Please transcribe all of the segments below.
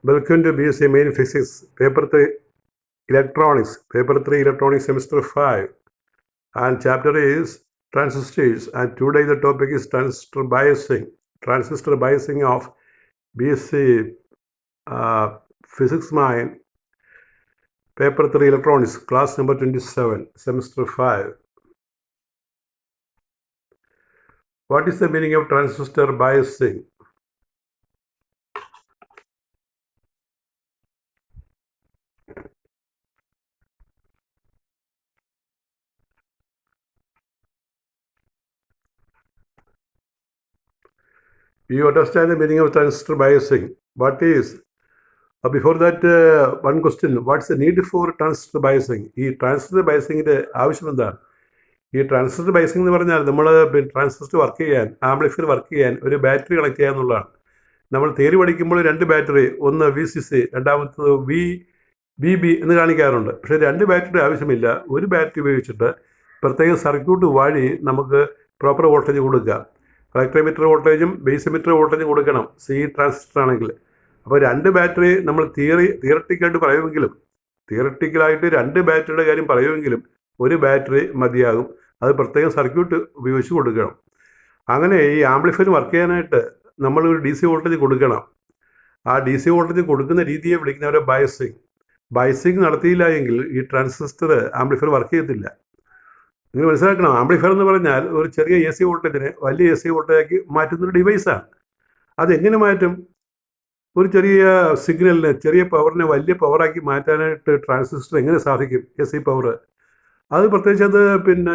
Welcome to BSc Main Physics, Paper 3 Electronics, Semester 5. And chapter is Transistors. And today the topic is transistor biasing. Transistor biasing of BSc Physics Main, Paper 3 Electronics, class number 27, Semester 5. What is the meaning of transistor biasing? You understand the meaning of transistor biasing. What is? Before that, one question. What's the need for transistor biasing? ഈ transistor ബയസിങ്ങിൻ്റെ ആവശ്യം എന്താണ്? ഈ transistor biasing എന്ന് പറഞ്ഞാൽ നമ്മൾ transistor work ചെയ്യാൻ, amplifier work ചെയ്യാൻ ഒരു ബാറ്ററി കണക്ട് ചെയ്യുക എന്നുള്ളതാണ്. നമ്മൾ തിയറി പഠിക്കുമ്പോൾ രണ്ട് ബാറ്ററി, ഒന്ന് VCC, രണ്ടാമത്തത് VB എന്ന് കാണിക്കാറുണ്ട്. പക്ഷേ രണ്ട് ബാറ്ററി ആവശ്യമില്ല. ഒരു ബാറ്ററി ഉപയോഗിച്ചിട്ട് പ്രത്യേക സർക്യൂട്ട് വഴി നമുക്ക് പ്രോപ്പർ വോൾട്ടേജ് കൊടുക്കുക. കളക്ടർ വോൾട്ടേജും ബേസ് എമിറ്റർ വോൾട്ടേജും കൊടുക്കണം സി ട്രാൻസിസ്റ്റർ ആണെങ്കിൽ. അപ്പോൾ രണ്ട് ബാറ്ററി നമ്മൾ തിയറട്ടിക്കലായിട്ട് തിയറട്ടിക്കലായിട്ട് രണ്ട് ബാറ്ററിയുടെ കാര്യം പറയുമെങ്കിലും ഒരു ബാറ്ററി മതിയാകും. അത് പ്രത്യേകം സർക്യൂട്ട് ഉപയോഗിച്ച് കൊടുക്കണം. അങ്ങനെ ഈ ആംപ്ലിഫയർ വർക്ക് ചെയ്യാനായിട്ട് നമ്മൾ ഒരു DC വോൾട്ടേജ് കൊടുക്കണം. ആ DC വോൾട്ടേജ് കൊടുക്കുന്ന രീതിയെ വിളിക്കുന്നവരെ ബയസിങ് നടത്തിയില്ല എങ്കിൽ ഈ ട്രാൻസിസ്റ്റർ ആംപ്ലിഫയർ വർക്ക് ചെയ്യത്തില്ല. നിങ്ങൾ മനസ്സിലാക്കണം, ആംപ്ലിഫയർ എന്ന് പറഞ്ഞാൽ ഒരു ചെറിയ AC വോൾട്ടേജിനെ വലിയ AC വോൾട്ടേജാക്കി മാറ്റുന്നൊരു ഡിവൈസാണ്. അതെങ്ങനെ മാറ്റും? ഒരു ചെറിയ സിഗ്നലിനെ, ചെറിയ പവറിനെ വലിയ പവറാക്കി മാറ്റാനായിട്ട് ട്രാൻസിസ്റ്റർ എങ്ങനെ സാധിക്കും? AC പവർ അത് പ്രത്യേകിച്ച് അത്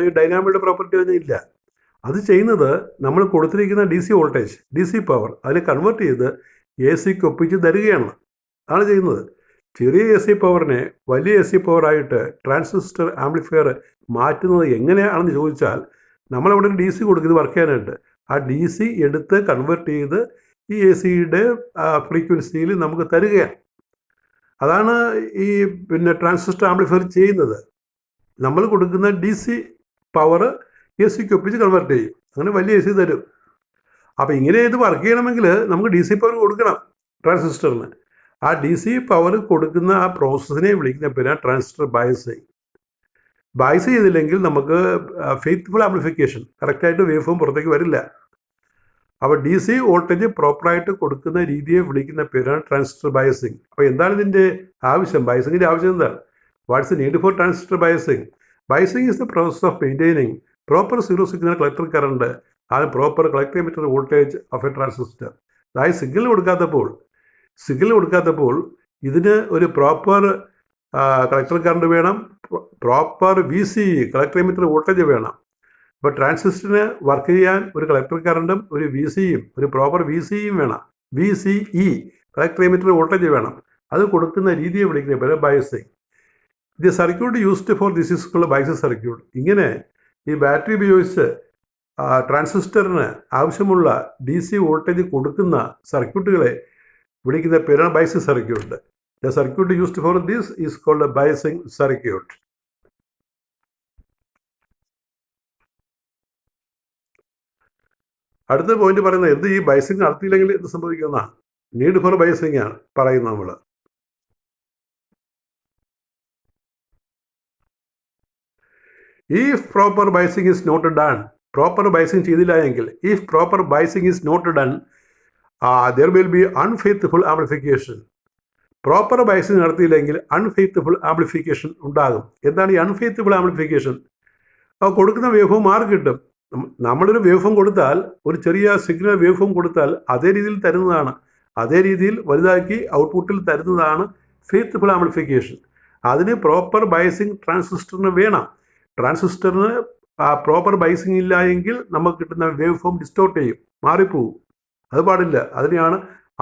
ഈ ഡൈനാമിയുടെ പ്രോപ്പർട്ടി ഒന്നും ഇല്ല. അത് ചെയ്യുന്നത് നമ്മൾ കൊടുത്തിരിക്കുന്ന DC വോൾട്ടേജ്, DC പവർ അതിനെ കൺവേർട്ട് ചെയ്ത് ACക്ക് ഒപ്പിച്ച് തരികയാണ് ചെയ്യുന്നത്. ചെറിയ AC പവറിനെ വലിയ AC പവറായിട്ട് ട്രാൻസിസ്റ്റർ ആംപ്ലിഫയർ മാറ്റുന്നത് എങ്ങനെയാണെന്ന് ചോദിച്ചാൽ, നമ്മളവിടെ ഒരു DC കൊടുക്കുന്നത് വർക്ക് ചെയ്യാനായിട്ട്. ആ DC എടുത്ത് കൺവേർട്ട് ചെയ്ത് ഈ ACയുടെ ഫ്രീക്വൻസിയിൽ നമുക്ക് തരികയാണ്. അതാണ് ഈ ട്രാൻസിസ്റ്റർ ആംപ്ലിഫയർ ചെയ്യുന്നത്. നമ്മൾ കൊടുക്കുന്ന DC പവർ ACക്ക് ഒപ്പിച്ച് കൺവേർട്ട് ചെയ്യും. അങ്ങനെ വലിയ AC തരും. അപ്പോൾ ഇങ്ങനെ ഇത് വർക്ക് ചെയ്യണമെങ്കിൽ നമുക്ക് DC പവർ കൊടുക്കണം ട്രാൻസിസ്റ്ററിന്. ആ DC പവർ കൊടുക്കുന്ന ആ പ്രോസസ്സിനെ വിളിക്കുന്ന പേരാണ് ട്രാൻസിസ്റ്റർ ബയസിങ്. ബയസ് ചെയ്തില്ലെങ്കിൽ നമുക്ക് ഫെയ്ത്ത്ഫുൾ ആംപ്ലിഫിക്കേഷൻ, കറക്റ്റായിട്ട് വേവ് ഫോം പുറത്തേക്ക് വരില്ല. അപ്പോൾ DC വോൾട്ടേജ് പ്രോപ്പറായിട്ട് കൊടുക്കുന്ന രീതിയെ വിളിക്കുന്ന പേരാണ് ട്രാൻസിസ്റ്റർ ബയസിങ്. അപ്പോൾ എന്താണ് ഇതിൻ്റെ ആവശ്യം? ബയസിങ്ങിൻ്റെ ആവശ്യം എന്താണ്? What's the need for transistor biasing? Biasing is the process of maintaining proper zero signal collector current and proper collector emitter voltage of a transistor. അതായത് സിഗ്നൽ കൊടുക്കാത്തപ്പോൾ ഇതിന് ഒരു പ്രോപ്പർ കളക്ടർ കറണ്ട് വേണം, proper VCE collector emitter voltage വേണം. അപ്പോൾ ട്രാൻസിസ്റ്ററിന് work ചെയ്യാൻ ഒരു collector കറണ്ടും ഒരു VCEയും ഒരു പ്രോപ്പർ VCEയും വേണം. VCE കളക്ടർ എമിറ്റർ വോൾട്ടേജ് വേണം. അത് കൊടുക്കുന്ന രീതിയെ വിളിക്കുന്ന പേര് biasing. The circuit used for this is called biasing circuit. ഇങ്ങനെ ഈ ബാറ്ററി ഉപയോഗിച്ച് ട്രാൻസിസ്റ്ററിന് ആവശ്യമുള്ള DC വോൾട്ടേജ് കൊടുക്കുന്ന സർക്യൂട്ടുകളെ വിളിക്കുന്ന പേരാണ് biasing circuit. The circuit used for this is called biasing circuit. അടുത്ത പോയിന്റ് പറയുന്നത് ഈ ബയസിങ് നടത്തിയില്ലെങ്കിൽ എന്ത് സംഭവിക്കുന്നതാണ്? നീഡ് ഫോർ ബയസിങ് ആണ് പറയുന്നത് നമ്മൾ. If proper biasing is not done, proper biasing ചെയ്തില്ല എങ്കിൽ, if proper biasing is not done, there will be unfaithful amplification. Proper biasing നടത്തിയില്ലെങ്കിൽ അൺഫെയ്ത്ത്ഫുൾ ആംപ്ലിഫിക്കേഷൻ ഉണ്ടാകും. എന്താണ് ഈ അൺഫെയ്ത്ത്ഫുൾ ആംപ്ലിഫിക്കേഷൻ? കൊടുക്കുന്ന വേവ് ഫോം മാർക്ക് കിട്ടും. നമ്മളൊരു വേവ് ഫോം കൊടുത്താൽ, ഒരു ചെറിയ സിഗ്നൽ വേവ് ഫോം കൊടുത്താൽ അതേ രീതിയിൽ തരുന്നതാണ്, അതേ രീതിയിൽ വലുതാക്കി ഔട്ട്പുട്ടിൽ തരുന്നതാണ് ഫെയ്ത്ത്ഫുൾ ആംപ്ലിഫിക്കേഷൻ. അതിന് പ്രോപ്പർ ബയസിങ് ട്രാൻസിസ്റ്ററിന് വേണം. ട്രാൻസിസ്റ്ററിന് പ്രോപ്പർ ബയസിങ് ഇല്ല എങ്കിൽ നമുക്ക് കിട്ടുന്ന വേവ് ഫോം ഡിസ്റ്റോർട്ട് ചെയ്യും, മാറിപ്പോവും. അത് പാടില്ല. അതിനെയാണ്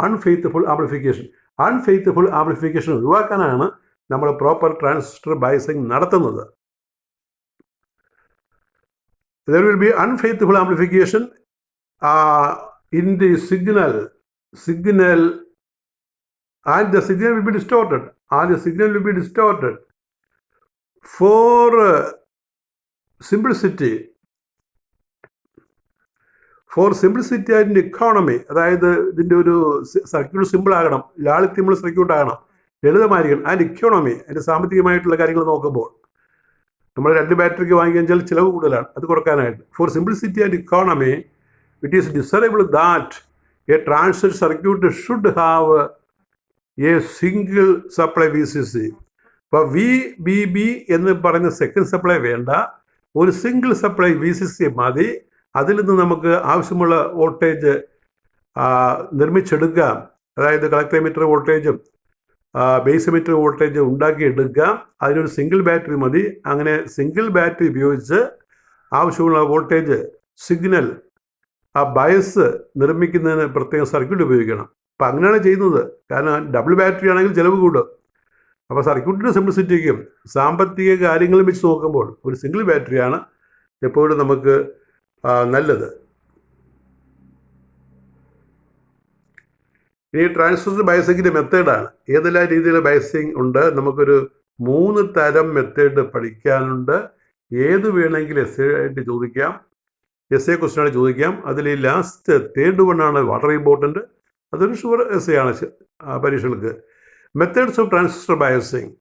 അൺഫെയ്ത്ത്ഫുൾ ആംപ്ലിഫിക്കേഷൻ. അൺഫെയ്ത്ത്ഫുൾ ആംപ്ലിഫിക്കേഷൻ ഒഴിവാക്കാനാണ് നമ്മൾ പ്രോപ്പർ ട്രാൻസിസ്റ്റർ ബയസിങ് നടത്തുന്നത്. There will be unfaithful amplification in the signal and the signal will be distorted. For simplicity, for simplicity and economy, അതായത് ഇതിൻ്റെ ഒരു സർക്യൂട്ട് സിമ്പിൾ ആകണം, ലാളിത്യമുള്ള സർക്യൂട്ട് ആകണം, ലളിതമായിരിക്കണം. ആൻഡ് ഇക്കോണമി, അതിൻ്റെ സാമ്പത്തികമായിട്ടുള്ള കാര്യങ്ങൾ നോക്കുമ്പോൾ നമ്മൾ 2 ബാറ്ററിക്ക് വാങ്ങിക്കാൻ ചിലവ് കൂടുതലാണ്, അത് കുറക്കാനായിട്ട്. For simplicity and economy it is desirable that a transfer circuit should have a single supply VCC. ഇപ്പോൾ VBB എന്ന് പറയുന്ന സെക്കൻഡ് സപ്ലൈ വേണ്ട, ഒരു സിംഗിൾ സപ്ലൈ VCC മതി. അതിൽ നിന്ന് നമുക്ക് ആവശ്യമുള്ള വോൾട്ടേജ് നിർമ്മിച്ചെടുക്കാം. അതായത് കളക്ടർ എമിറ്റർ വോൾട്ടേജും ബേസ് എമിറ്റർ വോൾട്ടേജ് ഉണ്ടാക്കിയെടുക്കാം. അതിനൊരു സിംഗിൾ ബാറ്ററി മതി. അങ്ങനെ സിംഗിൾ ബാറ്ററി ഉപയോഗിച്ച് ആവശ്യമുള്ള വോൾട്ടേജ് സിഗ്നൽ ബയസ് നിർമ്മിക്കുന്നതിന് പ്രത്യേക സർക്യൂട്ട് ഉപയോഗിക്കണം. അപ്പം അങ്ങനെയാണ് ചെയ്യുന്നത്. കാരണം ഡബിൾ ബാറ്ററി ആണെങ്കിൽ ചിലവ് കൂടും. അപ്പോൾ സർക്യൂട്ടിൻ്റെ സിംപ്ലിസിറ്റിക്കും സാമ്പത്തിക കാര്യങ്ങളും വെച്ച് നോക്കുമ്പോൾ ഒരു സിംഗിൾ ബാറ്ററിയാണ് എപ്പോഴും നമുക്ക് നല്ലത്. ഇനി ട്രാൻസിസ്റ്റർ ബയസിങ്ങിൻ്റെ മെത്തേഡാണ്. ഏതെല്ലാം രീതിയിലുള്ള ബയസിങ് ഉണ്ട്? നമുക്കൊരു 3 തരം മെത്തേഡ് പഠിക്കാനുണ്ട്. ഏത് വേണമെങ്കിലും എസ്സേ ആയിട്ട് ചോദിക്കാം, എസ്സേ ക്വസ്റ്റ്യനാണ് ചോദിക്കാം. അതിൽ ലാസ്റ്റ് തേർഡ് വണ്ണാണ് വളരെ ഇമ്പോർട്ടൻറ്റ്. അതൊരു ഷുവർ എസ്സേ ആണ് പരീക്ഷകൾക്ക്. മെത്തേഡ്സ് ഓഫ് ട്രാൻസിസ്റ്റർ ബയസിങ്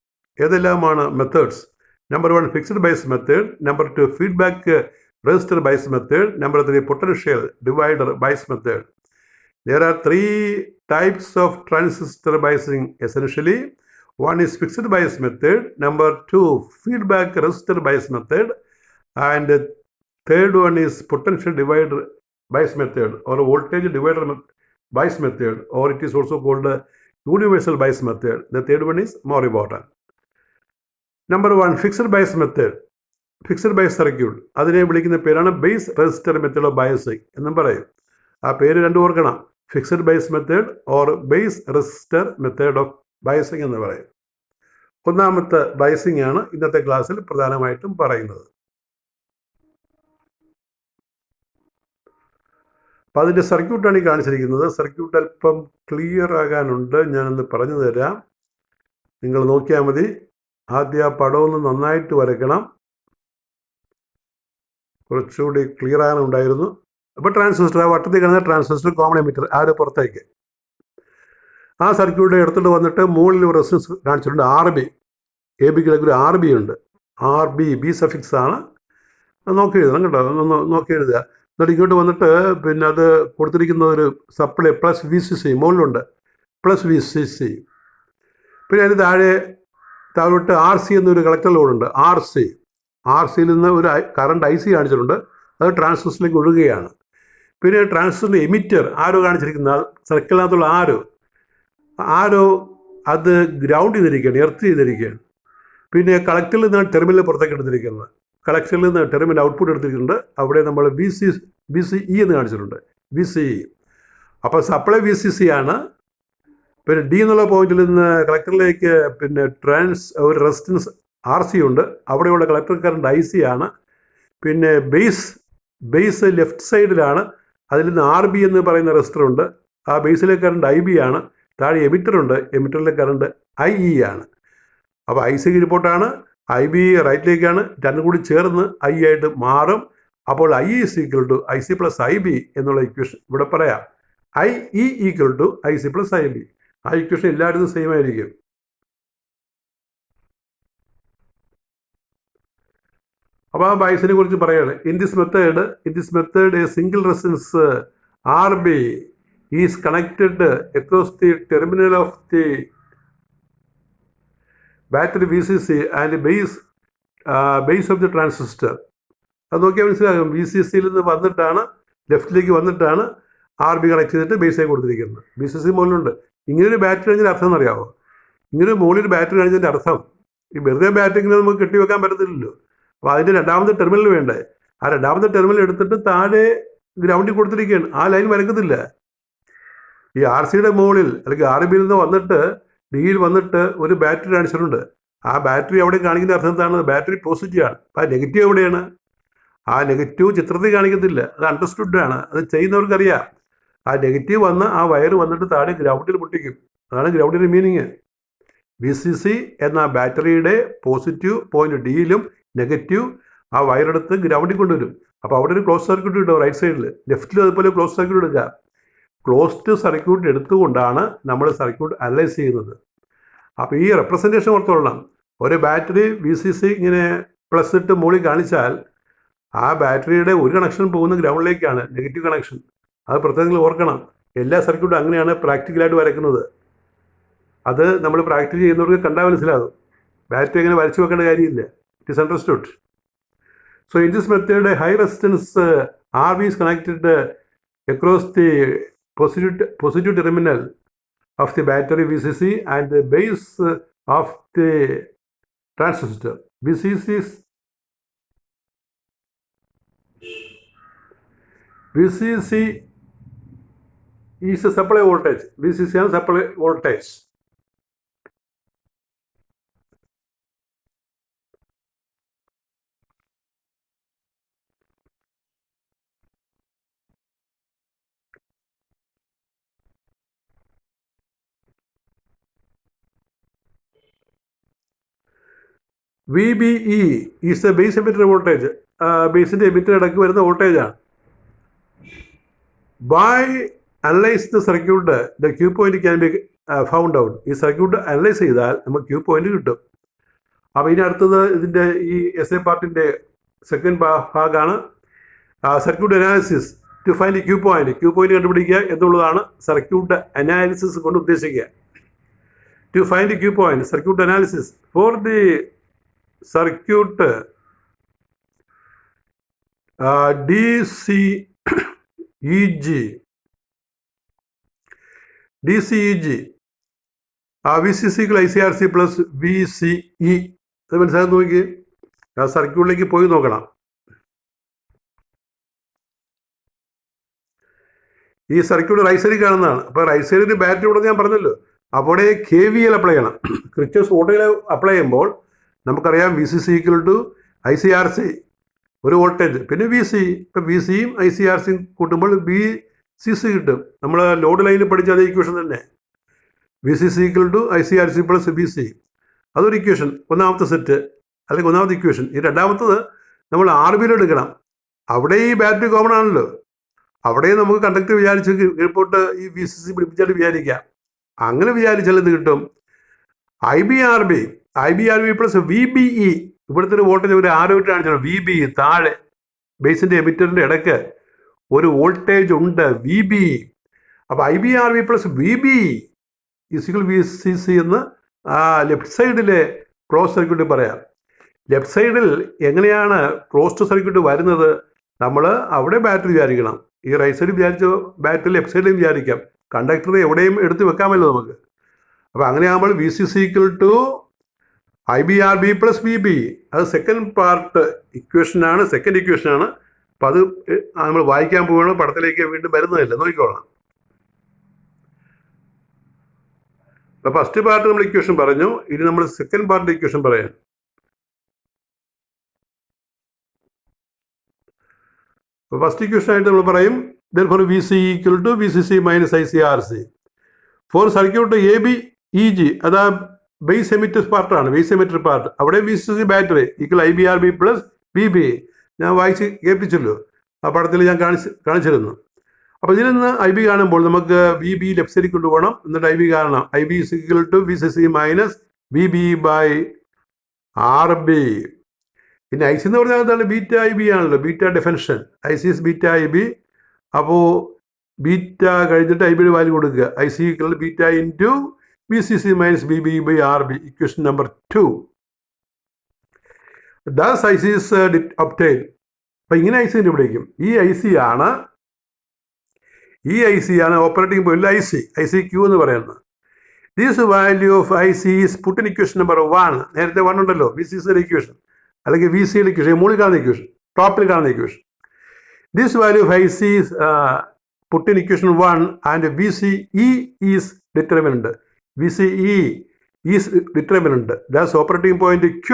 ഏതെല്ലാമാണ്? Methods: number 1 fixed bias method, number 2 feedback resistor bias method, number 3 potential divider bias method. There are 3 types of transistor biasing essentially. One is fixed bias method, number 2 feedback resistor bias method, and third one is potential divider bias method or voltage divider bias method, or it is also called universal bias method. The third one is more important. Number 1 fixed bias method, fixed bias circuit, അതിനെ വിളിക്കുന്ന പേരാണ് base resistor method of biasing എന്നും പറയും. ആ പേര് രണ്ടും ഓർക്കണം, fixed bias method or base resistor method of biasing എന്ന് പറയും. ഒന്നാമത്തെ ബയസിങ് ആണ് ഇന്നത്തെ ക്ലാസ്സിൽ പ്രധാനമായിട്ടും പറയുന്നത്. അപ്പം അതിൻ്റെ സർക്യൂട്ടാണ് ഈ കാണിച്ചിരിക്കുന്നത്. സർക്യൂട്ട് അല്പം ക്ലിയർ ആകാനുണ്ട്, ഞാനൊന്ന് പറഞ്ഞു തരാം. നിങ്ങൾ നോക്കിയാൽ മതി. ആദ്യം ആ പടമൊന്ന് നന്നായിട്ട് വരയ്ക്കണം, കുറച്ചുകൂടി ക്ലിയർ ആകാനുണ്ടായിരുന്നു. അപ്പോൾ ട്രാൻസിസ്റ്റർ, ആ വട്ടത്തിൽ കിടന്ന ട്രാൻസിസ്റ്റർ, കോമൺ എമിറ്റർ, ആ ഒരു പുറത്തേക്ക് ആ സർക്യൂട്ട് എടുത്തിട്ട് വന്നിട്ട് മുകളിൽ ഒരു റെസിസ്റ്റൻസ് കാണിച്ചിട്ടുണ്ട്, RB. ABക്ക് ഒരു RB ഉണ്ട്. RB ബി സഫിക്സ് ആണ്. നോക്കി എഴുതണം കേട്ടോ, ഒന്ന് നോക്കി എഴുതുക. എന്നിട്ട് ഇങ്ങോട്ട് വന്നിട്ട് പിന്നെ അത് കൊടുത്തിരിക്കുന്ന ഒരു സപ്ലൈ പ്ലസ് VCC മുകളിലുണ്ട്, പ്ലസ് VCC. പിന്നെ അതിന് താഴോട്ട് RC എന്നൊരു കളക്ടർ ലോഡുണ്ട്, RCയിൽ നിന്ന് ഒരു കറണ്ട് IC കാണിച്ചിട്ടുണ്ട്, അത് ട്രാൻസിസ്റ്ററിലേക്ക് ഒഴുകുകയാണ്. പിന്നെ ട്രാൻസിസ്റ്ററിൻ്റെ എമിറ്റർ ആരോ കാണിച്ചിരിക്കുന്ന സർക്കിളിനകത്തുള്ള ആരോ അത് ഗ്രൗണ്ട് ചെയ്തിരിക്കുകയാണ്, എർത്ത് ചെയ്തിരിക്കുകയാണ്. പിന്നെ കളക്ടറിൽ നിന്ന് ടെർമിനൽ പുറത്തേക്ക് എടുത്തിരിക്കുന്നത്, കളക്ടറിൽ നിന്ന് ടെർമിനൽ ഔട്ട്പുട്ട് എടുത്തിരിക്കുന്നുണ്ട്. അവിടെ നമ്മൾ VCE എന്ന് കാണിച്ചിട്ടുണ്ട്, VCE. അപ്പോൾ സപ്ലൈ VCC ആണ്. പിന്നെ D എന്നുള്ള പോയിന്റിൽ നിന്ന് കളക്ടറിലേക്ക് പിന്നെ ഒരു റെസിസ്റ്റൻസ് RC ഉണ്ട്, അവിടെയുള്ള കളക്ടർ കറണ്ട് IC ആണ്. പിന്നെ ബേസ് ലെഫ്റ്റ് സൈഡിലാണ്, അതിൽ നിന്ന് RB എന്ന് പറയുന്ന റെസിസ്റ്റർ ഉണ്ട്, ആ ബേസിലെ കറണ്ട് IB ആണ്. താഴെ എമിറ്റർ ഉണ്ട്, എമിറ്ററിലെ കറണ്ട് IE ആണ്. അപ്പോൾ IC റിപ്പോർട്ടാണ്, IB റൈറ്റിലേക്കാണ്, രണ്ടും കൂടി ചേർന്ന് I ആയിട്ട് മാറും. അപ്പോൾ IE is equal to IC plus IB എന്നുള്ള ഇക്വേഷൻ ഇവിടെ പറയാം. IE equal to IC plus IB. ആ ഇക്വേഷൻ എല്ലായിടത്തും സെയിം ആയിരിക്കും. അപ്പോൾ ആ ബയസിനെ കുറിച്ച് പറയുകയാണ്. In this method A single resistance RB is connected across the terminal of the battery VCC and base of the transistor. അത് നോക്കിയാൽ മനസ്സിലാകും. VCCയിൽ നിന്ന് വന്നിട്ടാണ്, ലെഫ്റ്റിലേക്ക് വന്നിട്ടാണ് RB കണക്ട് ചെയ്തിട്ട് ബേസിലേക്ക് കൊടുത്തിരിക്കുന്നത്. VCC മുകളിലുണ്ട്. ഇങ്ങനൊരു ബാറ്ററി കഴിഞ്ഞതിൻ്റെ അർത്ഥം എന്നറിയാമോ? ഇങ്ങനെ മുകളിൽ ബാറ്ററി കഴിഞ്ഞതിൻ്റെ അർത്ഥം, ഈ വെറുതെ ബാറ്ററി ഇങ്ങനെ നമുക്ക് കെട്ടിവെക്കാൻ പറ്റത്തില്ലല്ലോ. അപ്പോൾ അതിൻ്റെ രണ്ടാമത്തെ ടെർമിനൽ വേണ്ടേ? ആ രണ്ടാമത്തെ ടെർമിനൽ എടുത്തിട്ട് താഴെ ഗ്രൗണ്ടിൽ കൊടുത്തിരിക്കുകയാണ്. ആ ലൈൻ വരക്കത്തില്ല. ഈ RCയുടെ മുകളിൽ അല്ലെങ്കിൽ RBയിൽ നിന്ന് വന്നിട്ട് Dയിൽ വന്നിട്ട് ഒരു ബാറ്ററി കാണിച്ചിട്ടുണ്ട്. ആ ബാറ്ററി അവിടെ കാണിക്കുന്ന അർത്ഥം എന്താണ്? ബാറ്ററി പോസിറ്റീവ് ആണ്. അപ്പോൾ ആ നെഗറ്റീവ് എവിടെയാണ്? ആ നെഗറ്റീവ് ചിത്രത്തിൽ കാണിക്കത്തില്ല, അത് അണ്ടർസ്റ്റുഡ് ആണ്, അത് ചെയ്യുന്നവർക്കറിയാം. ആ നെഗറ്റീവ് വന്ന് ആ വയർ വന്നിട്ട് താഴെ ഗ്രൗണ്ടിൽ പൊട്ടിക്കും. അതാണ് ഗ്രൗണ്ടിൻ്റെ മീനിങ്. VCC എന്ന ബാറ്ററിയുടെ പോസിറ്റീവ് പോയിന്റ് Dയിലും നെഗറ്റീവ് ആ വയറെടുത്ത് ഗ്രൗണ്ടിൽ കൊണ്ടുവരും. അപ്പോൾ അവിടെ ഒരു ക്ലോസ് സർക്യൂട്ട് കിട്ടും റൈറ്റ് സൈഡിൽ, ലെഫ്റ്റിലും അതുപോലെ ക്ലോസ് സർക്യൂട്ട് എടുക്കുക. ക്ലോസ്ഡ് സർക്യൂട്ട് എടുത്തുകൊണ്ടാണ് നമ്മൾ സർക്യൂട്ട് അനലൈസ് ചെയ്യുന്നത്. അപ്പോൾ ഈ റെപ്രസെൻറ്റേഷൻ ഓർത്തോളണം. ഒരു ബാറ്ററി VCC ഇങ്ങനെ പ്ലസ് ഇട്ട് മുകളിൽ കാണിച്ചാൽ ആ ബാറ്ററിയുടെ ഒരു കണക്ഷൻ പോകുന്ന ഗ്രൗണ്ടിലേക്കാണ്, നെഗറ്റീവ് കണക്ഷൻ. അത് പ്രത്യേകം ഓർക്കണം. എല്ലാ സർക്യൂട്ടും അങ്ങനെയാണ് പ്രാക്ടിക്കലായിട്ട് വരയ്ക്കുന്നത്. അത് നമ്മൾ പ്രാക്ടീസ് ചെയ്യുന്നവർക്ക് കണ്ടാൽ മനസ്സിലാകും. ബാറ്ററി അങ്ങനെ വരച്ചു വെക്കേണ്ട കാര്യമില്ല. It is understood. So in this method, a high resistance RV is connected across the positive terminal of the battery VCC and the base of the transistor. VCC is a supply voltage. VCC is supply voltage. VBE is the base emitter voltage. ബേസിൻ്റെ emitter ഇടയ്ക്ക് വരുന്ന വോൾട്ടേജാണ്. By analyse the circuit the Q point can be found out. ഈ circuit analyse ചെയ്താൽ നമുക്ക് Q point കിട്ടും. അപ്പോൾ ഇനി അടുത്തത് ഇതിൻ്റെ ഈ SA പാർട്ടിൻ്റെ സെക്കൻഡ് ഭാഗമാണ് circuit analysis to find Q point. Q point കണ്ടുപിടിക്കുക എന്നുള്ളതാണ് സർക്യൂട്ട് അനാലിസിസ് കൊണ്ട് ഉദ്ദേശിക്കുക. To find Q point, circuit analysis for the circuit DCEG VCC ICRC plus VCE. അത് മനസ്സിലാക്കി നോക്കി. ആ സർക്യൂട്ടിലേക്ക് പോയി നോക്കണം. ഈ സർക്യൂട്ട് റൈറ്റ് സൈഡിൽ കാണുന്നതാണ്. അപ്പോൾ റൈറ്റ് സൈഡിൽ ബാറ്ററി ഉണ്ടെന്ന് ഞാൻ പറഞ്ഞല്ലോ. അവിടെ KVL അപ്ലൈ ചെയ്യണം. ക്രിച്ചേഴ്സ് വോൾട്ടേജ് അപ്ലൈ ചെയ്യുമ്പോൾ നമുക്കറിയാം VCC ഈക്വൽ ടു ICRC ഒരു വോൾട്ടേജ്, പിന്നെ VC. ഇപ്പം VCയും ICRCയും കൂട്ടുമ്പോൾ VCC കിട്ടും. നമ്മൾ ലോഡ് ലൈനിൽ പഠിച്ച അതേ ഇക്വേഷൻ തന്നെ. VCC equal to ICRC plus VC. അതൊരു ഇക്വേഷൻ, ഒന്നാമത്തെ സെറ്റ് അല്ലെങ്കിൽ ഒന്നാമത്തെ ഇക്വേഷൻ. ഈ രണ്ടാമത്തത് നമ്മൾ RBയിൽ എടുക്കണം. അവിടെ ഈ ബാറ്ററി കോമൺ ആണല്ലോ. അവിടെ നമുക്ക് കണ്ടക്ടർ വിചാരിച്ച് കീഴ്പോട്ട് ഈ VCC പിടിപ്പിച്ചായിട്ട് വിചാരിക്കാം. അങ്ങനെ വിചാരിച്ചാൽ എന്ത് കിട്ടും? IBRB plus VBE. ഇവിടുത്തെ ഒരു വോൾട്ടേജ് ഒരു ആരോ ഇട്ട് കാണിച്ചാൽ VBE താഴെ ബേസിൻ്റെ എമിറ്ററിൻ്റെ ഇടയ്ക്ക് ഒരു വോൾട്ടേജ് ഉണ്ട് VBE. അപ്പോൾ IBRB plus VBE equal VCC എന്ന് ലെഫ്റ്റ് സൈഡിലെ ക്ലോസ് സർക്യൂട്ട് പറയാം. ലെഫ്റ്റ് സൈഡിൽ എങ്ങനെയാണ് ക്ലോസ്ഡ് സർക്യൂട്ട് വരുന്നത്? നമ്മൾ അവിടെ ബാറ്ററി വിചാരിക്കണം. ഈ റൈറ്റ് സൈഡിൽ വിചാരിച്ച ബാറ്ററി ലെഫ്റ്റ് സൈഡിൽ വിചാരിക്കാം. കണ്ടക്ടർ എവിടെയും എടുത്ത് വെക്കാമല്ലോ നമുക്ക്. അപ്പോൾ അങ്ങനെയാകുമ്പോൾ VCC equal to IBRB plus VBE. അത് സെക്കൻഡ് പാർട്ട് ഇക്വേഷനാണ്, സെക്കൻഡ് ഇക്വേഷനാണ്. അപ്പോൾ അത് നമ്മൾ വായിക്കാൻ പോവുകയാണ്. പടത്തിലേക്ക് വീണ്ടും വരുന്നതല്ല, നോക്കിക്കോളാം. അപ്പോൾ ഫസ്റ്റ് പാർട്ട് നമ്മൾ ഇക്വേഷൻ പറഞ്ഞു. ഇനി നമ്മൾ സെക്കൻഡ് പാർട്ട് ഇക്വേഷൻ പറയാം. അപ്പോൾ ഫസ്റ്റ് ഇക്വേഷനായിട്ട് നമ്മൾ പറയും therefore VC equal to VCC minus ICRC for circuit ABEG. അതാ ബേസ് എമിറ്റർ പാർട്ടാണ്, ബേസ് എമിറ്റർ പാർട്ട്. അവിടെ VCC battery equal IBRB plus VBE. ഞാൻ വായിച്ച് കേൾപ്പിച്ചല്ലോ, ആ പടത്തിൽ ഞാൻ കാണിച്ചിരുന്നു. അപ്പോൾ ഇതിൽ നിന്ന് IB കാണുമ്പോൾ നമുക്ക് VBE ലെഫ്റ്റ് സൈഡിൽ കൊണ്ടുപോകണം. എന്നിട്ട് IB കാണണം. IB is equal to VCC minus VBE by RB. പിന്നെ IC എന്ന് പറഞ്ഞാൽ എന്താണ്? ബീറ്റ IB ആണല്ലോ, beta definition. IC is beta IB. അപ്പോൾ ബീറ്റ കഴിഞ്ഞിട്ട് IBയുടെ വാല്യൂ കൊടുക്കുക. IC equal beta into VCC minus VBE by RB, equation number 2. Thus IC is obtained. അപ്പോൾ ഇങ്ങനെ IC കണ്ടുപിടിക്കും. ഈ IC ആണ് ഓപ്പറേറ്റിംഗ് പോയിന്റിൽ ICQ എന്ന് പറയുന്നത്. This value of IC is put in equation number 1. നേരത്തെ 1 ഉണ്ടല്ലോ, VCCയുടെ ഇക്വേഷൻ അല്ലെങ്കിൽ VCയുടെ ഇക്വേഷൻ, മുകളിൽ കാണുന്ന ഇക്വേഷൻ, ടോപ്പിൽ കാണുന്ന equation. This value of IC is put in equation 1 and VCE is determinant. VCE is determinant. Thus operating point Q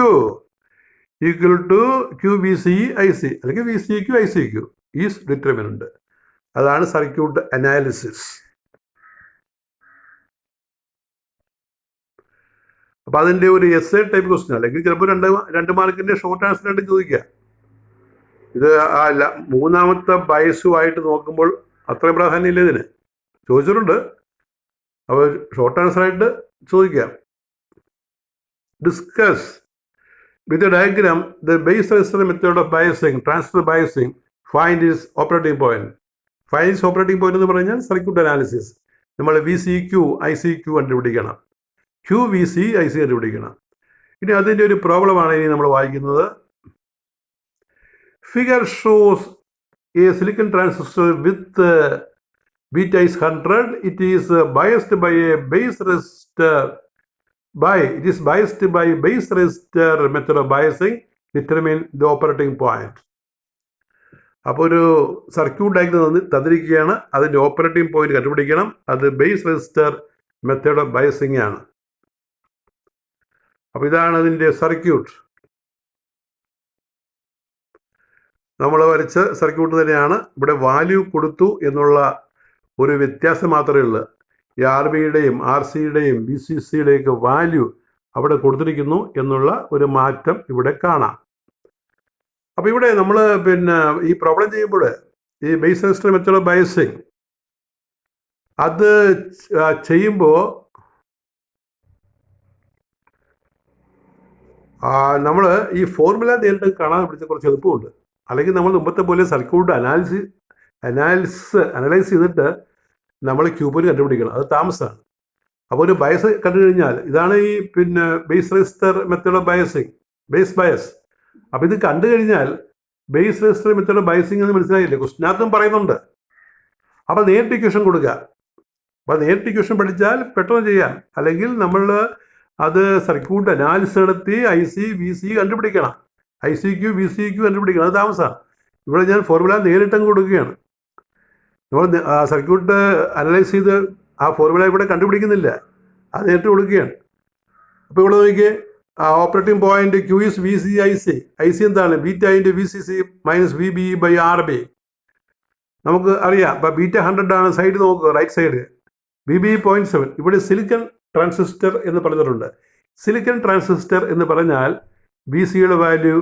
equal to QVCE IC അല്ലെങ്കിൽ VCQ ICQ is determinant. അതാണ് circuit analysis. അപ്പോൾ അതിൻ്റെ ഒരു essay type question അല്ലെങ്കിൽ ചിലപ്പോൾ രണ്ട് മാർക്കിൻ്റെ short answer ആയിട്ട് ചോദിക്കുക. ഇത് മൂന്നാമത്തെ ബയസുമായിട്ട് നോക്കുമ്പോൾ അത്രയും പ്രാധാന്യമില്ല ഇതിന്. ചോദിച്ചിട്ടുണ്ട്, അപ്പോൾ ഷോർട്ട് ആൻസറായിട്ട് ചോദിക്കാം. Discuss with a diagram the base resistor method of biasing, transfer biasing, find is operating point. Find is operating point എന്ന് പറഞ്ഞാൽ സർക്യൂട്ട് അനാലിസിസ്. നമ്മൾ VCQ ICQ കണ്ടുപിടിക്കണം, QVC IC കണ്ടുപിടിക്കണം. ഇനി അതിൻ്റെ ഒരു പ്രോബ്ലമാണ് ഇനി നമ്മൾ വായിക്കുന്നത്. Figure shows a silicon transistor with beta is 100. It is biased by a base resistor. It is biased by base resistor method of biasing. Determine the operating point. അപ്പോൾ ഒരു സർക്യൂട്ട് ഡയഗ്രം തന്നിരിക്കുകയാണ്, അതിൻ്റെ ഓപ്പറേറ്റിംഗ് പോയിന്റ് കണ്ടുപിടിക്കണം. അത് base resistor method of biasing ആണ്. അപ്പോൾ ഇതാണ് അതിൻ്റെ സർക്യൂട്ട്. നമ്മൾ വരച്ച സർക്യൂട്ട് തന്നെയാണ്. ഇവിടെ വാല്യൂ കൊടുത്തു എന്നുള്ള ഒരു വ്യത്യാസം മാത്രമേ ഉള്ളൂ. ഈ RBയുടെയും RCയുടെയും BCCയുടെയൊക്കെ വാല്യൂ അവിടെ കൊടുത്തിരിക്കുന്നു എന്നുള്ള ഒരു മാറ്റം ഇവിടെ കാണാം. അപ്പോൾ ഇവിടെ നമ്മൾ ഈ പ്രോബ്ലം ചെയ്യുമ്പോൾ ഈ base resistor method of biasing അത് ചെയ്യുമ്പോൾ നമ്മൾ ഈ ഫോർമുല നേരിട്ട് കാണാൻ പിടിച്ച കുറച്ച് എളുപ്പമുണ്ട്. അല്ലെങ്കിൽ നമ്മൾ മുമ്പത്തെ പോലെ സർക്യൂട്ട് അനലൈസ് ചെയ്തിട്ട് നമ്മൾ ക്യൂബിന് കണ്ടുപിടിക്കണം, അത് താമസമാണ്. അപ്പോൾ ഒരു ബയസ് കണ്ടു കഴിഞ്ഞാൽ ഇതാണ് ഈ base resistor method of biasing, base bias. അപ്പോൾ ഇത് കണ്ടു കഴിഞ്ഞാൽ base resistor method of biasing എന്ന് മനസ്സിലായില്ലേ, ക്വസ്റ്റിനകത്തും പറയുന്നുണ്ട്. അപ്പോൾ നേരിട്ട് ഇക്വേഷൻ കൊടുക്കുക. അപ്പോൾ നേരിട്ട് ഇക്വേഷൻ പഠിച്ചാൽ പെട്ടെന്ന് ചെയ്യാം. അല്ലെങ്കിൽ നമ്മൾ അത് സർക്യൂട്ട് അനാലിസിസ് നടത്തി IC VC കണ്ടുപിടിക്കണം, ICQ VCQ കണ്ടുപിടിക്കണം, അത് താമസമാണ്. ഇവിടെ ഞാൻ ഫോർമുല നേരിട്ടങ്ങ് കൊടുക്കുകയാണ്. നമ്മൾ സർക്യൂട്ട് അനലൈസ് ചെയ്ത് ആ ഫോർമുല ഇവിടെ കണ്ടുപിടിക്കുന്നില്ല, അത് നേരിട്ട് കൊടുക്കുകയാണ്. അപ്പോൾ ഇവിടെ നോക്കിയേ, operating point Q is VC IC എന്താണ്, beta into VCC minus VBE/RB. നമുക്ക് അറിയാം. അപ്പോൾ ബീറ്റ 100 ആണ്. സൈഡ് നോക്കുക, റൈറ്റ് സൈഡ് VBE 0.7. ഇവിടെ സിലിക്കൺ ട്രാൻസിസ്റ്റർ എന്ന് പറഞ്ഞിട്ടുണ്ട്. സിലിക്കൺ ട്രാൻസിസ്റ്റർ എന്ന് പറഞ്ഞാൽ VBയുടെ വാല്യൂ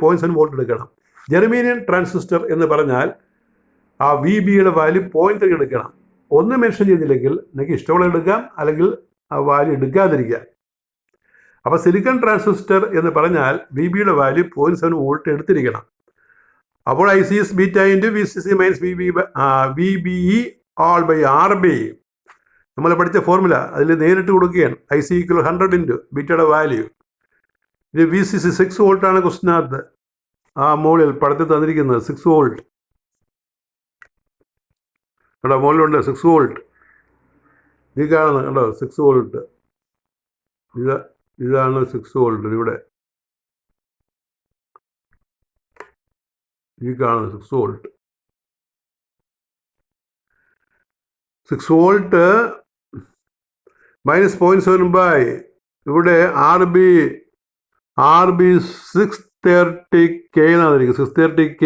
0.7 വോൾട്ട് എടുക്കണം. ജെർമേനിയം ട്രാൻസിസ്റ്റർ എന്ന് പറഞ്ഞാൽ VBയുടെ വാല്യൂ 0.3 എടുക്കണം. ഒന്ന് മെൻഷൻ ചെയ്തില്ലെങ്കിൽ നിങ്ങൾക്ക് ഇഷ്ടമുള്ള എടുക്കാം, അല്ലെങ്കിൽ ആ വാല്യൂ എടുക്കാതിരിക്കാം. അപ്പോൾ സിലിക്കൺ ട്രാൻസിസ്റ്റർ എന്ന് പറഞ്ഞാൽ VBയുടെ വാല്യൂ 0.7 വോൾട്ട് എടുത്തിരിക്കണം. അപ്പോൾ IC is beta into VCC minus VBE/RB. നമ്മൾ പഠിച്ച ഫോർമുല അതിൽ നേരിട്ട് കൊടുക്കുകയാണ്. IC = 100 ഇൻറ്റു ബീറ്റയുടെ വാല്യൂ. ഇത് VCC 6 വോൾട്ടാണ് ക്വസ്റ്റിനകത്ത് മുകളിൽ പടത്തിൽ തന്നിരിക്കുന്നത്. 6 വോൾട്ട് കേട്ടോ, മുകളിലുണ്ട് 6 വോൾട്ട്. ഇത് കാണുന്നത് കേട്ടോ, 6 വോൾട്ട്. ഇതാണ് 6 വോൾട്ട്. ഇവിടെ ഈ കാണുന്നത് 6 വോൾട്ട്. 6 വോൾട്ട് മൈനസ് 0.7 ഇവിടെ RB 630K എന്നാണ് ഇരിക്കുന്നത്. 630K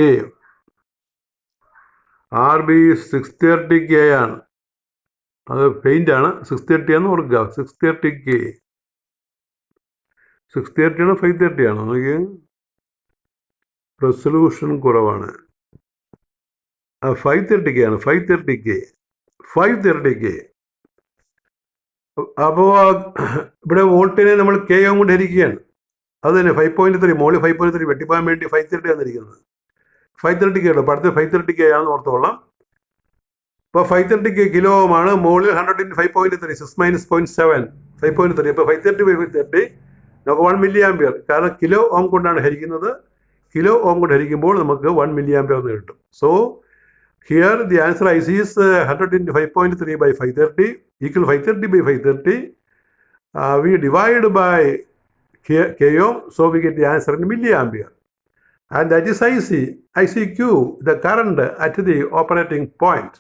RB 630K ആണ്. അത് പെയിൻ്റാണ്. 630 ആണെന്ന് ഓർക്കുക. 630K 630 ആണോ 530 ആണോ നോക്കിയേ, റെസൊല്യൂഷൻ കുറവാണ്. 530K ആണ്. 530K. അപ്പോൾ ഇവിടെ വോൾട്ടിനെ നമ്മൾ K കൊണ്ട് ഹരിക്കുകയാണ്. അത് തന്നെ 5.3 മോളിൽ 5.3 വെട്ടിപ്പോകാൻ വേണ്ടി 530 ആണെന്നിരിക്കുന്നത്. 530K ഉള്ളൂ. അടുത്ത 530K ആണെന്ന് ഓർത്തോളാം. അപ്പോൾ 530K കിലോ ഓം ആണ്. മോളിൽ 100 × 5.3 6 - 0.7 5.3. അപ്പോൾ 530/530 നമുക്ക് 1 mA, കാരണം കിലോ ഓം കൊണ്ടാണ് ഹരിക്കുന്നത്. കിലോ ഓം കൊണ്ട് ഹരിക്കുമ്പോൾ നമുക്ക് 1 mA എന്ന് കിട്ടും. So here the answer IC is 100 × 5.3/530 equal 530/530. We divide by K ohm, so we get the answer in milliampere. And that is ICQ, the current at the operating point.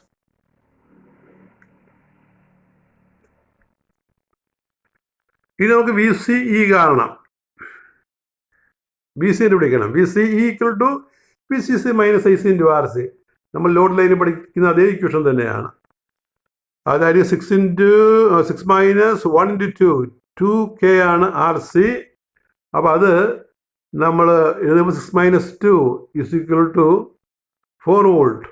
ഇനി നമുക്ക് VCE കാണണം. VCE പിടിക്കണം. VCE = VCC - IC × RC. നമ്മൾ load ലൈനിൽ പഠിക്കുന്ന അതേ equation തന്നെയാണ്. അതായത് 6 - 1 × 2 2K ആണ് RC. അപ്പോൾ അത് നമ്മൾ എഴുതുമ്പോൾ 6 - 2 is equal to 4 volt.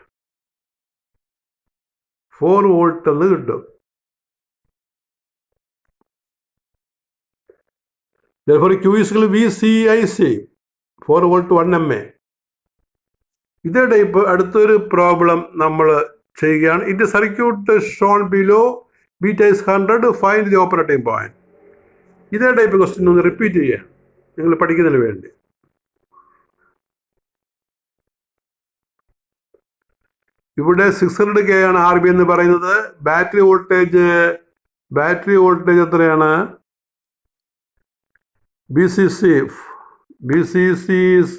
4 volt എന്ന് കിട്ടും. therefore Q is equal to VCIC, 4 volt 1 mA. ഇതേ ടൈപ്പ് അടുത്തൊരു പ്രോബ്ലം നമ്മൾ ചെയ്യുകയാണ്. It circuit Sean below beta is 100, find the operating point. ഇതേ ടൈപ്പ് ക്വസ്റ്റ്യൻ ഒന്ന് റിപ്പീറ്റ് ചെയ്യുക നിങ്ങൾ പഠിക്കുന്നതിന് വേണ്ടി. ഇവിടെ 600K ആണ് RB എന്ന് പറയുന്നത്. ബാറ്ററി വോൾട്ടേജ് എത്രയാണ്? BCC is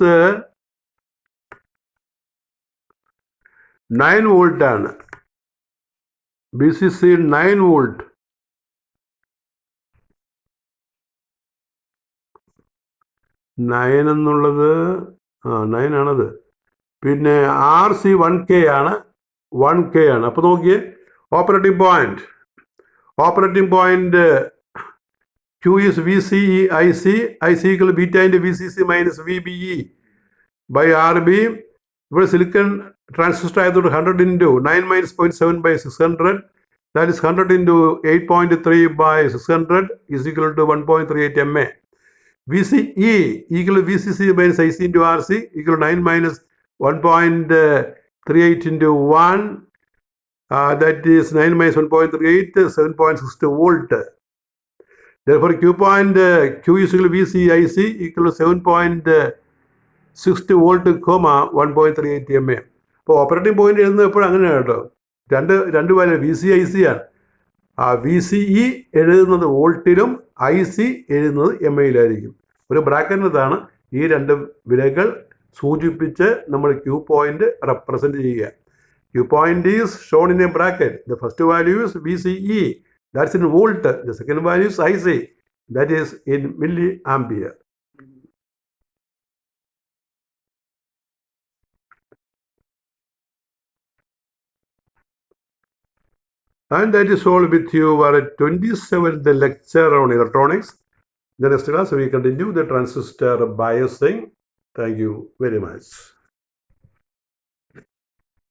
9 വോൾട്ട് ആണ്. BCC 9 volt. എന്നുള്ളത് 9 ആണത്. പിന്നെ RC 1K ആണ്. അപ്പോൾ നോക്കിയേ, operating point Q is VCE IC equal to beta into VCC minus VBE by RB. ഇവിടെ സിലിക്കൺ ട്രാൻസിസ്റ്റർ ആയതുകൊണ്ട് 100 into 9 minus 0.7 by 600, that is 100 into 8.3 by 600 is equal to 1.38 mA. VCE equal to VCC minus IC into RC equal to 9 minus 1.38 into 1, that is 9 minus 1.38, 7.62 volt. Therefore Q is equal to VCIC equal to 7.62 volt, 1.38 mA. അപ്പോൾ operating point എഴുതുന്നത് എപ്പോഴും അങ്ങനെയാണ് കേട്ടോ. രണ്ട് value VCIC ആണ്. VCE എഴുതുന്നത് വോൾട്ടിലും IC എഴുതുന്നത് MAയിലായിരിക്കും. ഒരു ബ്രാക്കറ്റിനകത്താണ് ഈ രണ്ട് വിലകൾ സൂചിപ്പിച്ച് നമ്മൾ Q പോയിന്റ് റെപ്രസെന്റ് ചെയ്യുക. Q point is shown in a bracket. The first value is VCE, that's in volt. The second value is IC, that is in milliampere. And that is all with you our 27th lecture on electronics. The next class we continue the transistor biasing. Thank you very much.